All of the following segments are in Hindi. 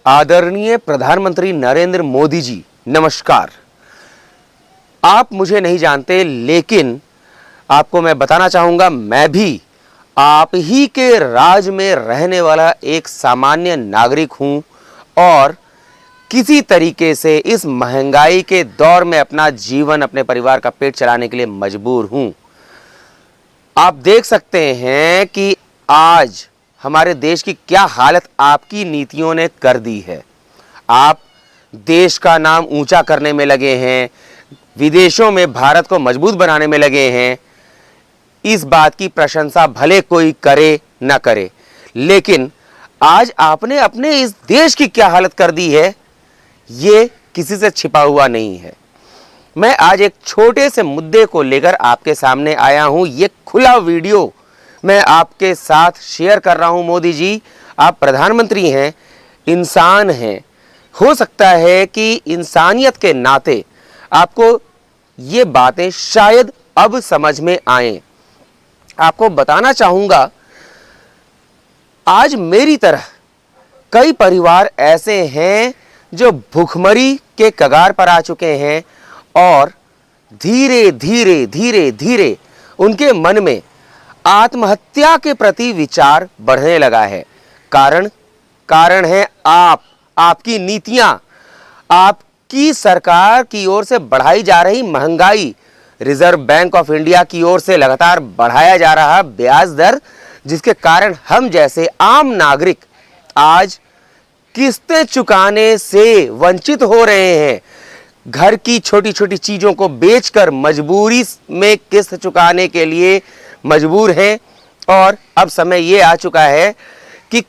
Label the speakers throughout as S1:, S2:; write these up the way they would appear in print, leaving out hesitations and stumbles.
S1: आदरणीय प्रधानमंत्री नरेंद्र मोदी जी, नमस्कार। आप मुझे नहीं जानते, लेकिन आपको मैं बताना चाहूँगा, मैं भी आप ही के राज में रहने वाला एक सामान्य नागरिक हूँ और किसी तरीके से इस महंगाई के दौर में अपना जीवन, अपने परिवार का पेट चलाने के लिए मजबूर हूँ। आप देख सकते हैं कि आज हमारे देश की क्या हालत आपकी नीतियों ने कर दी है। आप देश का नाम ऊंचा करने में लगे हैं, विदेशों में भारत को मजबूत बनाने में लगे हैं। इस बात की प्रशंसा भले कोई करे न करे, लेकिन आज आपने अपने इस देश की क्या हालत कर दी है, ये किसी से छिपा हुआ नहीं है। मैं आज एक छोटे से मुद्दे को लेकर आपके सामने आया हूं। ये खुला वीडियो मैं आपके साथ शेयर कर रहा हूं। मोदी जी, आप प्रधानमंत्री हैं, इंसान हैं। हो सकता है कि इंसानियत के नाते आपको ये बातें शायद अब समझ में आएं। आपको बताना चाहूंगा, आज मेरी तरह कई परिवार ऐसे हैं जो भूखमरी के कगार पर आ चुके हैं और धीरे धीरे उनके मन में आत्महत्या के प्रति विचार बढ़ने लगा है। कारण है आपकी नीतियां, आपकी सरकार की ओर से बढ़ाई जा रही महंगाई, रिजर्व बैंक ऑफ इंडिया की ओर से लगातार बढ़ाया जा रहा ब्याज दर, जिसके कारण हम जैसे आम नागरिक आज किस्तें चुकाने से वंचित हो रहे हैं। घर की छोटी छोटी चीजों को बेचकर मजबूरी में किस्त चुकाने के लिए मजबूर हैं और अब समय ये आ चुका है कि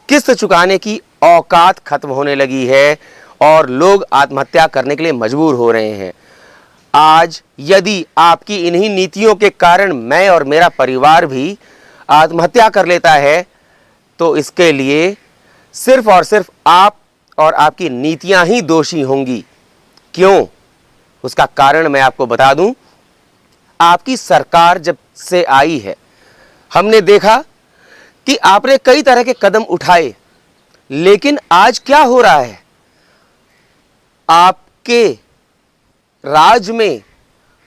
S1: किस्त चुकाने की औकात खत्म होने लगी है और लोग आत्महत्या करने के लिए मजबूर हो रहे हैं। आज यदि आपकी इन्हीं नीतियों के कारण मैं और मेरा परिवार भी आत्महत्या कर लेता है, तो इसके लिए सिर्फ और सिर्फ आप और आपकी नीतियां ही दोषी होंगी। क्यों? उसका कारण मैं आपको बता दूं। आपकी सरकार जब से आई है, हमने देखा कि आपने कई तरह के कदम उठाए, लेकिन आज क्या हो रहा है? आपके राज में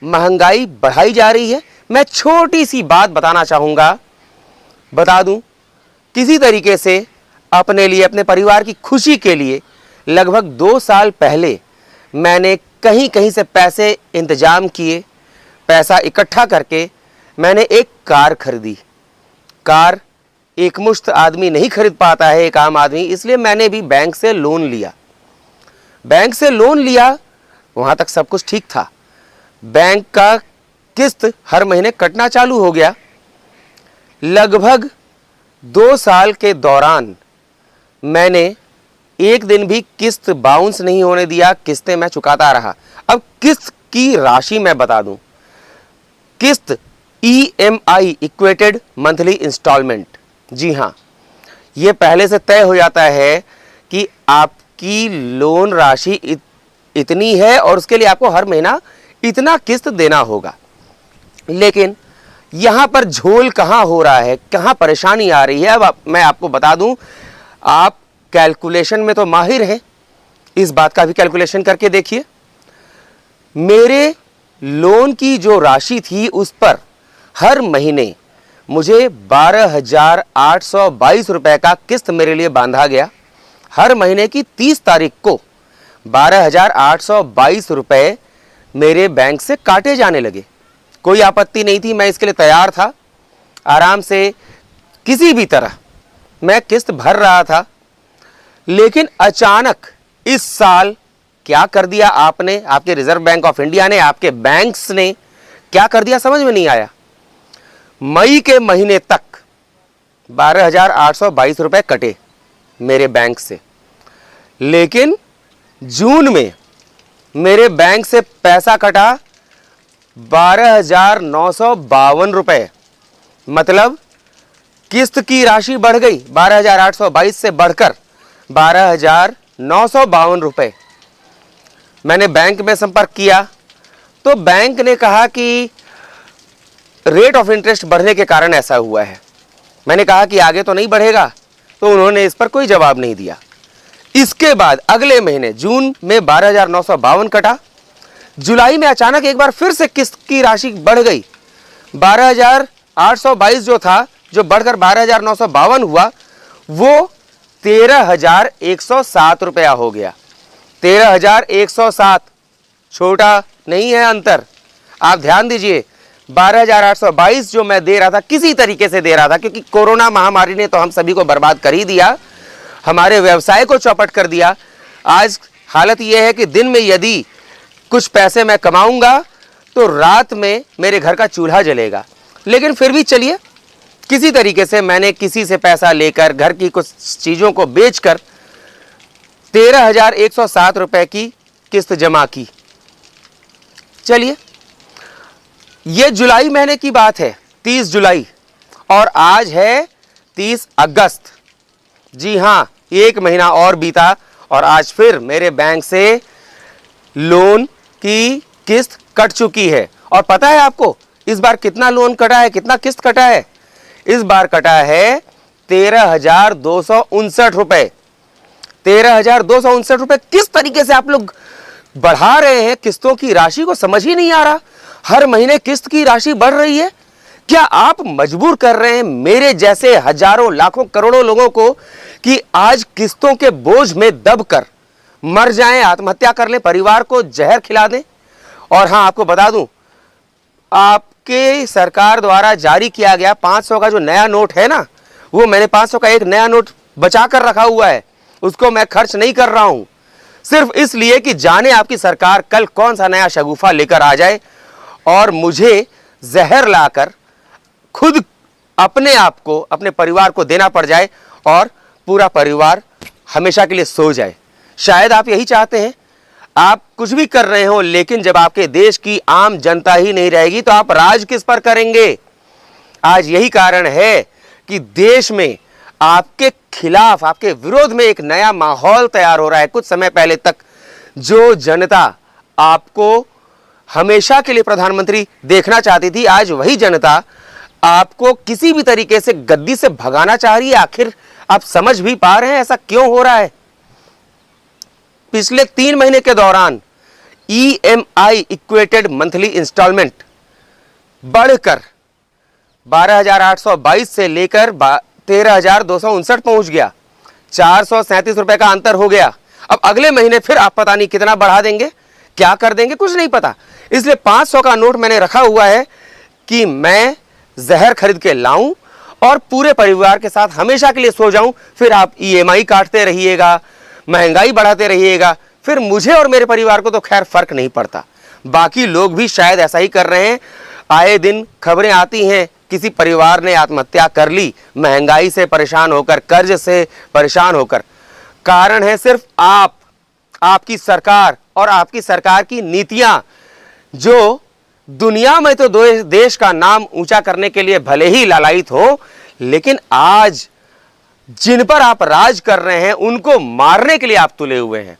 S1: महंगाई बढ़ाई जा रही है। मैं छोटी सी बात बताना चाहूंगा, बता दूं, किसी तरीके से अपने लिए, अपने परिवार की खुशी के लिए लगभग 2 साल पहले मैंने कहीं से पैसे इंतजाम किए, पैसा इकट्ठा करके मैंने एक कार खरीदी। कार एकमुश्त आदमी नहीं खरीद पाता है, एक आम आदमी, इसलिए मैंने भी बैंक से लोन लिया। वहां तक सब कुछ ठीक था। बैंक का किस्त हर महीने कटना चालू हो गया। लगभग 2 साल के दौरान मैंने एक दिन भी किस्त बाउंस नहीं होने दिया, किस्तें मैं चुकाता रहा। अब किस्त की राशि मैं बता दूं, किस्त EMI, इक्वेटेड मंथली इंस्टॉलमेंट, जी हाँ, ये पहले से तय हो जाता है कि आपकी लोन राशि इतनी है और उसके लिए आपको हर महीना इतना किस्त देना होगा। लेकिन यहां पर झोल कहां हो रहा है, कहां परेशानी आ रही है, अब मैं आपको बता दूं। आप कैलकुलेशन में तो माहिर हैं, इस बात का भी कैलकुलेशन करके देखिए। मेरे लोन की जो राशि थी, उस पर हर महीने मुझे 12,822 रुपए का किस्त मेरे लिए बांधा गया। हर महीने की 30 तारीख को 12,822 रुपए मेरे बैंक से काटे जाने लगे। कोई आपत्ति नहीं थी, मैं इसके लिए तैयार था। आराम से किसी भी तरह मैं किस्त भर रहा था। लेकिन अचानक इस साल क्या कर दिया आपने, आपके रिजर्व बैंक ऑफ इंडिया ने, आपके बैंक्स ने क्या कर दिया, समझ में नहीं आया। मई के महीने तक 12,822 रुपए कटे मेरे बैंक से, लेकिन जून में मेरे बैंक से पैसा कटा 12,952 रुपए। मतलब किस्त की राशि बढ़ गई 12,822 से बढ़कर 12,952 रुपए। मैंने बैंक में संपर्क किया तो बैंक ने कहा कि रेट ऑफ इंटरेस्ट बढ़ने के कारण ऐसा हुआ है। मैंने कहा कि आगे तो नहीं बढ़ेगा, तो उन्होंने इस पर कोई जवाब नहीं दिया। इसके बाद अगले महीने जून में 12,952 कटा। जुलाई में अचानक एक बार फिर से किस्त की राशि बढ़ गई। 12,822 जो था, जो बढ़कर 12,952 हुआ, वो 13,107 रुपया हो गया। 13,107, छोटा नहीं है अंतर। आप ध्यान दीजिए, 12,822 जो मैं दे रहा था, किसी तरीके से दे रहा था, क्योंकि कोरोना महामारी ने तो हम सभी को बर्बाद कर ही दिया, हमारे व्यवसाय को चौपट कर दिया। आज हालत यह है कि दिन में यदि कुछ पैसे मैं कमाऊंगा तो रात में मेरे घर का चूल्हा जलेगा। लेकिन फिर भी चलिए, किसी तरीके से मैंने किसी से पैसा लेकर घर की कुछ चीज़ों को बेचकर 13,107 रुपए की किस्त जमा की। चलिए, ये जुलाई महीने की बात है, 30 जुलाई, और आज है 30 अगस्त। जी हाँ, एक महीना और बीता और आज फिर मेरे बैंक से लोन की किस्त कट चुकी है। और पता है आपको इस बार कितना लोन कटा है, कितना किस्त कटा है? इस बार कटा है 13,259 रुपए। 13,259 रुपए। किस तरीके से आप लोग बढ़ा रहे हैं किस्तों की राशि को, समझ ही नहीं आ रहा। हर महीने किस्त की राशि बढ़ रही है। क्या आप मजबूर कर रहे हैं मेरे जैसे हजारों लाखों करोड़ों लोगों को कि आज किस्तों के बोझ में दबकर मर जाएं, आत्महत्या कर लें, परिवार को जहर खिला दें? और हां, आपको बता दूं, आपके सरकार द्वारा जारी किया गया 500 का जो नया नोट है ना, वो मैंने 500 का एक नया नोट बचा कर रखा हुआ है। उसको मैं खर्च नहीं कर रहा हूं, सिर्फ इसलिए कि जाने आपकी सरकार कल कौन सा नया शगुफा लेकर आ जाए और मुझे जहर लाकर खुद अपने आप को, अपने परिवार को देना पड़ जाए और पूरा परिवार हमेशा के लिए सो जाए। शायद आप यही चाहते हैं। आप कुछ भी कर रहे हो, लेकिन जब आपके देश की आम जनता ही नहीं रहेगी तो आप राज किस पर करेंगे? आज यही कारण है कि देश में आपके खिलाफ, आपके विरोध में एक नया माहौल तैयार हो रहा है। कुछ समय पहले तक जो जनता आपको हमेशा के लिए प्रधानमंत्री देखना चाहती थी, आज वही जनता आपको किसी भी तरीके से गद्दी से भगाना चाह रही है। आखिर आप समझ भी पा रहे हैं ऐसा क्यों हो रहा है? पिछले 3 महीने के दौरान EMI इक्वेटेड मंथली इंस्टॉलमेंट बढ़कर 12,822 से लेकर 13,259 पहुंच गया। 437 रुपए का अंतर हो गया। अब अगले महीने फिर आप पता नहीं कितना बढ़ा देंगे, क्या कर देंगे, कुछ नहीं पता। इसलिए 500 का नोट मैंने रखा हुआ है कि मैं जहर खरीद के लाऊं और पूरे परिवार के साथ हमेशा के लिए सो जाऊं। फिर आप EMI काटते रहिएगा, महंगाई बढ़ाते रहिएगा, फिर मुझे और मेरे परिवार को तो खैर फर्क नहीं पड़ता। बाकी लोग भी शायद ऐसा ही कर रहे हैं। आए दिन खबरें आती हैं, किसी परिवार ने आत्महत्या कर ली, महंगाई से परेशान होकर, कर्ज से परेशान होकर। कारण है सिर्फ आप, आपकी सरकार और आपकी सरकार की नीतियां, जो दुनिया में तो देश का नाम ऊंचा करने के लिए भले ही लालायित हो, लेकिन आज जिन पर आप राज कर रहे हैं उनको मारने के लिए आप तुले हुए हैं।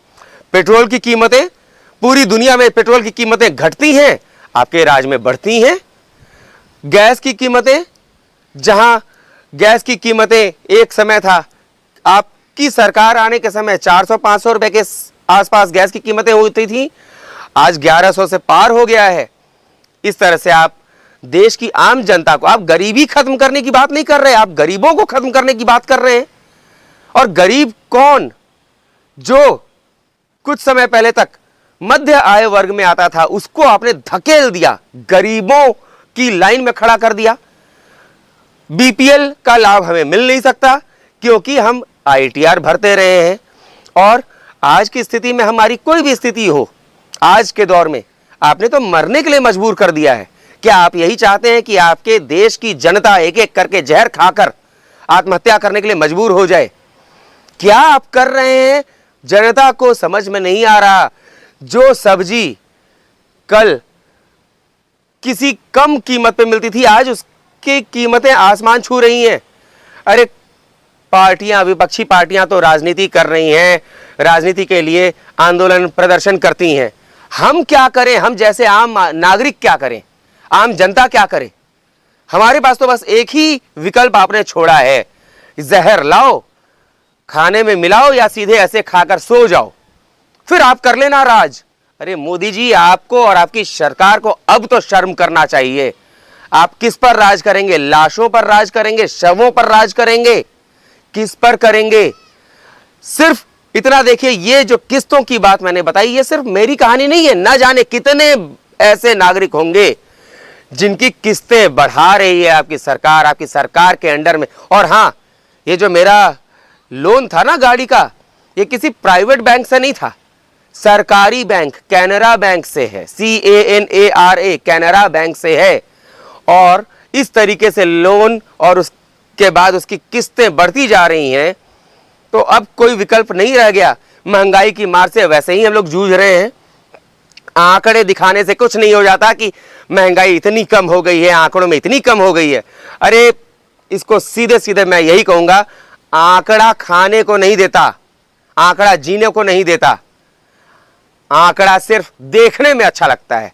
S1: पेट्रोल की कीमतें, पूरी दुनिया में पेट्रोल की कीमतें घटती हैं, आपके राज में बढ़ती हैं। गैस की कीमतें, जहां गैस की कीमतें एक समय था, आपकी सरकार आने के समय 400-500 रुपए के आसपास गैस की कीमतें होती थी, आज 1100 से पार हो गया है। इस तरह से आप देश की आम जनता को, आप गरीबी खत्म करने की बात नहीं कर रहे, आप गरीबों को खत्म करने की बात कर रहे हैं। और गरीब कौन? जो कुछ समय पहले तक मध्य आय वर्ग में आता था, उसको आपने धकेल दिया, गरीबों की लाइन में खड़ा कर दिया। BPL का लाभ हमें मिल नहीं सकता क्योंकि हम ITR भरते रहे हैं। और आज की स्थिति में, हमारी कोई भी स्थिति हो, आज के दौर में आपने तो मरने के लिए मजबूर कर दिया है। क्या आप यही चाहते हैं कि आपके देश की जनता एक एक करके जहर खाकर आत्महत्या करने के लिए मजबूर हो जाए? क्या आप कर रहे हैं? जनता को समझ में नहीं आ रहा। जो सब्जी कल किसी कम कीमत पे मिलती थी, आज उसकी कीमतें आसमान छू रही हैं। अरे पार्टियां, विपक्षी पार्टियां तो राजनीति कर रही हैं, राजनीति के लिए आंदोलन प्रदर्शन करती हैं। हम क्या करें? हम जैसे आम नागरिक क्या करें? आम जनता क्या करे? हमारे पास तो बस एक ही विकल्प आपने छोड़ा है, जहर लाओ, खाने में मिलाओ या सीधे ऐसे खाकर सो जाओ, फिर आप कर लेना राज। अरे मोदी जी, आपको और आपकी सरकार को अब तो शर्म करना चाहिए। आप किस पर राज करेंगे? लाशों पर राज करेंगे? शवों पर राज करेंगे? किस पर करेंगे? सिर्फ इतना देखिए, ये जो किस्तों की बात मैंने बताई, ये सिर्फ मेरी कहानी नहीं है। ना जाने कितने ऐसे नागरिक होंगे जिनकी किस्तें बढ़ा रही है आपकी सरकार के अंडर में। और हाँ, ये जो मेरा लोन था ना गाड़ी का, ये किसी प्राइवेट बैंक से नहीं था, सरकारी बैंक कैनरा बैंक से है। CANARA कैनरा बैंक से है। और इस तरीके से लोन और उसके बाद उसकी किस्तें बढ़ती जा रही हैं, तो अब कोई विकल्प नहीं रह गया। महंगाई की मार से वैसे ही हम लोग जूझ रहे हैं। आंकड़े दिखाने से कुछ नहीं हो जाता कि महंगाई इतनी कम हो गई है, आंकड़ों में इतनी कम हो गई है। अरे इसको सीधे सीधे मैं यही कहूंगा, आंकड़ा खाने को नहीं देता, आंकड़ा जीने को नहीं देता। आंकड़ा सिर्फ देखने में अच्छा लगता है।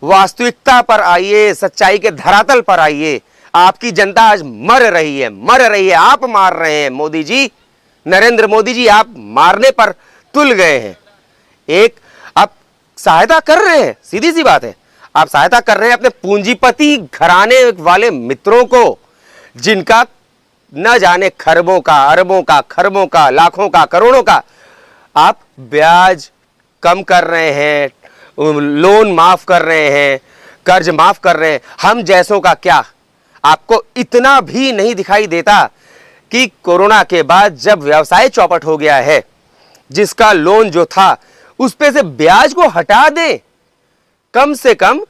S1: वास्तविकता पर आइए, सच्चाई के धरातल पर आइए। आपकी जनता आज मर रही है। आप मार रहे हैं मोदी जी, नरेंद्र मोदी जी, आप मारने पर तुल गए हैं। एक आप सहायता कर रहे हैं, सीधी सी बात है, आप सहायता कर रहे हैं अपने पूंजीपति घराने वाले मित्रों को, जिनका न जाने खरबों का, अरबों का, खरबों का, लाखों का, करोड़ों का आप ब्याज कम कर रहे हैं, लोन माफ कर रहे हैं, कर्ज माफ कर रहे हैं। हम जैसों का क्या? आपको इतना भी नहीं दिखाई देता कि कोरोना के बाद जब व्यवसाय चौपट हो गया है, जिसका लोन जो था उस पे से ब्याज को हटा दें, कम से कम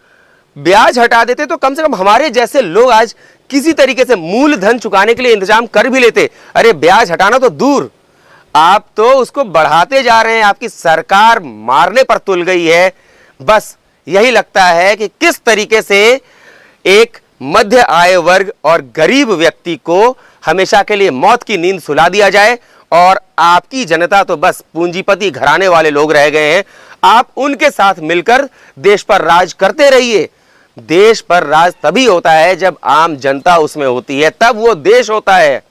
S1: ब्याज हटा देते तो कम से कम हमारे जैसे लोग आज किसी तरीके से मूलधन चुकाने के लिए इंतजाम कर भी लेते। अरे ब्याज हटाना तो दूर, आप तो उसको बढ़ाते जा रहे हैं। आपकी सरकार मारने पर तुल गई है। बस यही लगता है कि किस तरीके से एक मध्य आय वर्ग और गरीब व्यक्ति को हमेशा के लिए मौत की नींद सुला दिया जाए, और आपकी जनता तो बस पूंजीपति घराने वाले लोग रह गए हैं। आप उनके साथ मिलकर देश पर राज करते रहिए। देश पर राज तभी होता है जब आम जनता उसमें होती है, तब वो देश होता है।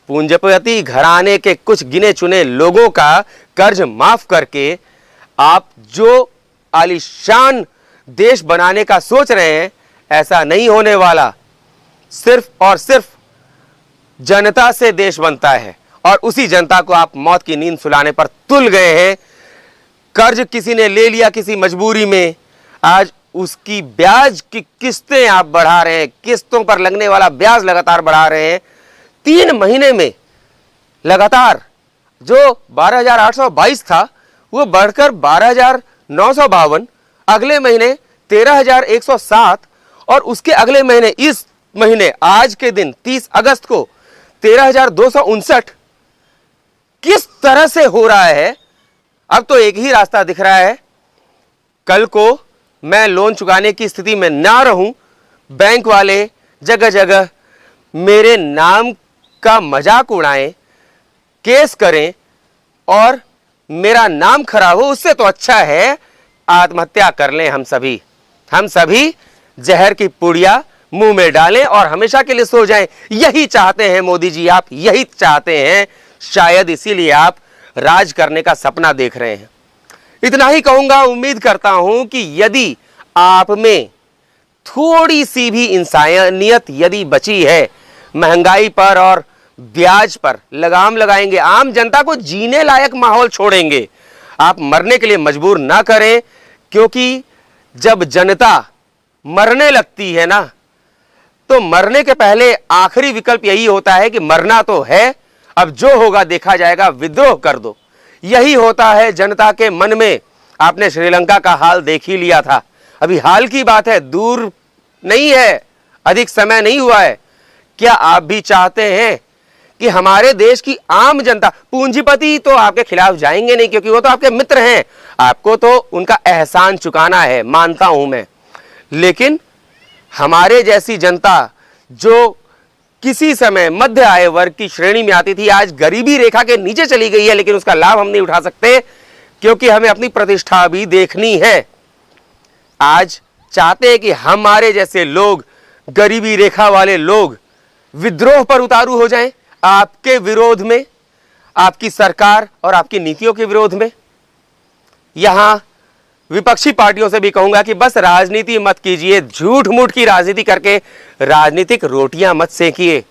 S1: पूंजीपति घराने के कुछ गिने चुने लोगों का कर्ज माफ करके आप जो आलीशान देश बनाने का सोच रहे हैं, ऐसा नहीं होने वाला। सिर्फ और सिर्फ जनता से देश बनता है, और उसी जनता को आप मौत की नींद सुलाने पर तुल गए हैं। कर्ज किसी ने ले लिया किसी मजबूरी में, आज उसकी ब्याज की किस्तें आप बढ़ा रहे हैं, किस्तों पर लगने वाला ब्याज लगातार बढ़ा रहे हैं। 3 महीने में लगातार जो 12,822 था वो बढ़कर 12,952, अगले महीने 13,107, और उसके अगले महीने, इस महीने आज के दिन 30 अगस्त को 13,259। किस तरह से हो रहा है? अब तो एक ही रास्ता दिख रहा है, कल को मैं लोन चुकाने की स्थिति में ना रहूं, बैंक वाले जगह जगह मेरे नाम का मजाक उड़ाएं, केस करें और मेरा नाम खराब हो। उससे तो अच्छा है आत्महत्या कर लें हम सभी जहर की पुड़िया मुंह में डालें और हमेशा के लिए सो जाएं। यही चाहते हैं मोदी जी, आप यही चाहते हैं। शायद इसीलिए आप राज करने का सपना देख रहे हैं। इतना ही कहूंगा, उम्मीद करता हूं कि यदि आप में थोड़ी सी भी इंसानियत यदि बची है, महंगाई पर और ब्याज पर लगाम लगाएंगे, आम जनता को जीने लायक माहौल छोड़ेंगे, आप मरने के लिए मजबूर ना करें। क्योंकि जब जनता मरने लगती है ना, तो मरने के पहले आखिरी विकल्प यही होता है कि मरना तो है, अब जो होगा देखा जाएगा, विद्रोह कर दो। यही होता है जनता के मन में। आपने श्रीलंका का हाल देख ही लिया था, अभी हाल की बात है, दूर नहीं है, अधिक समय नहीं हुआ है। क्या आप भी चाहते हैं कि हमारे देश की आम जनता, पूंजीपति तो आपके खिलाफ जाएंगे नहीं क्योंकि वो तो आपके मित्र हैं, आपको तो उनका एहसान चुकाना है, मानता हूं मैं, लेकिन हमारे जैसी जनता जो किसी समय मध्य आय वर्ग की श्रेणी में आती थी, आज गरीबी रेखा के नीचे चली गई है, लेकिन उसका लाभ हम नहीं उठा सकते क्योंकि हमें अपनी प्रतिष्ठा भी देखनी है। आज चाहते हैं कि हमारे जैसे लोग, गरीबी रेखा वाले लोग विद्रोह पर उतारू हो जाएं आपके विरोध में। आपकी सरकार और आपकी नीतियों के विरोध में। यहां विपक्षी पार्टियों से भी कहूंगा कि बस राजनीति मत कीजिए, झूठ मूठ की राजनीति करके राजनीतिक रोटियां मत सेकिए।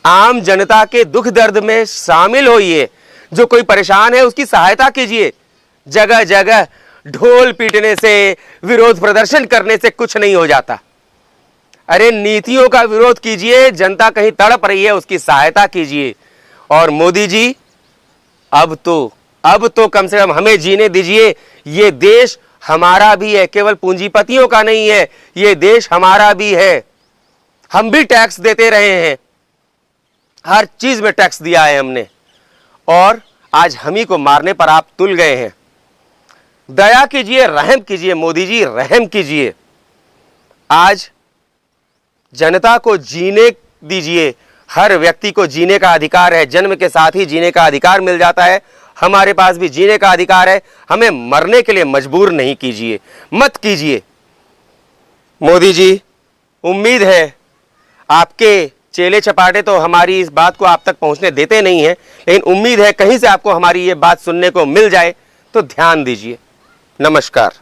S1: आम जनता के दुख दर्द में शामिल होइए। जो कोई परेशान है उसकी सहायता कीजिए। जगह जगह ढोल पीटने से, विरोध प्रदर्शन करने से कुछ नहीं हो जाता। अरे नीतियों का विरोध कीजिए, जनता कहीं तड़प रही है उसकी सहायता कीजिए। और मोदी जी अब तो कम से कम हमें जीने दीजिए। ये देश हमारा भी है, केवल पूंजीपतियों का नहीं है, ये देश हमारा भी है। हम भी टैक्स देते रहे हैं, हर चीज में टैक्स दिया है हमने, और आज हम ही को मारने पर आप तुल गए हैं। दया कीजिए, रहम कीजिए मोदी जी, रहम कीजिए। आज जनता को जीने दीजिए। हर व्यक्ति को जीने का अधिकार है, जन्म के साथ ही जीने का अधिकार मिल जाता है। हमारे पास भी जीने का अधिकार है, हमें मरने के लिए मजबूर नहीं कीजिए, मत कीजिए। मोदी जी, उम्मीद है आपके चेले चपाटे तो हमारी इस बात को आप तक पहुंचने देते नहीं हैं, लेकिन उम्मीद है कहीं से आपको हमारी ये बात सुनने को मिल जाए, तो ध्यान दीजिए। नमस्कार।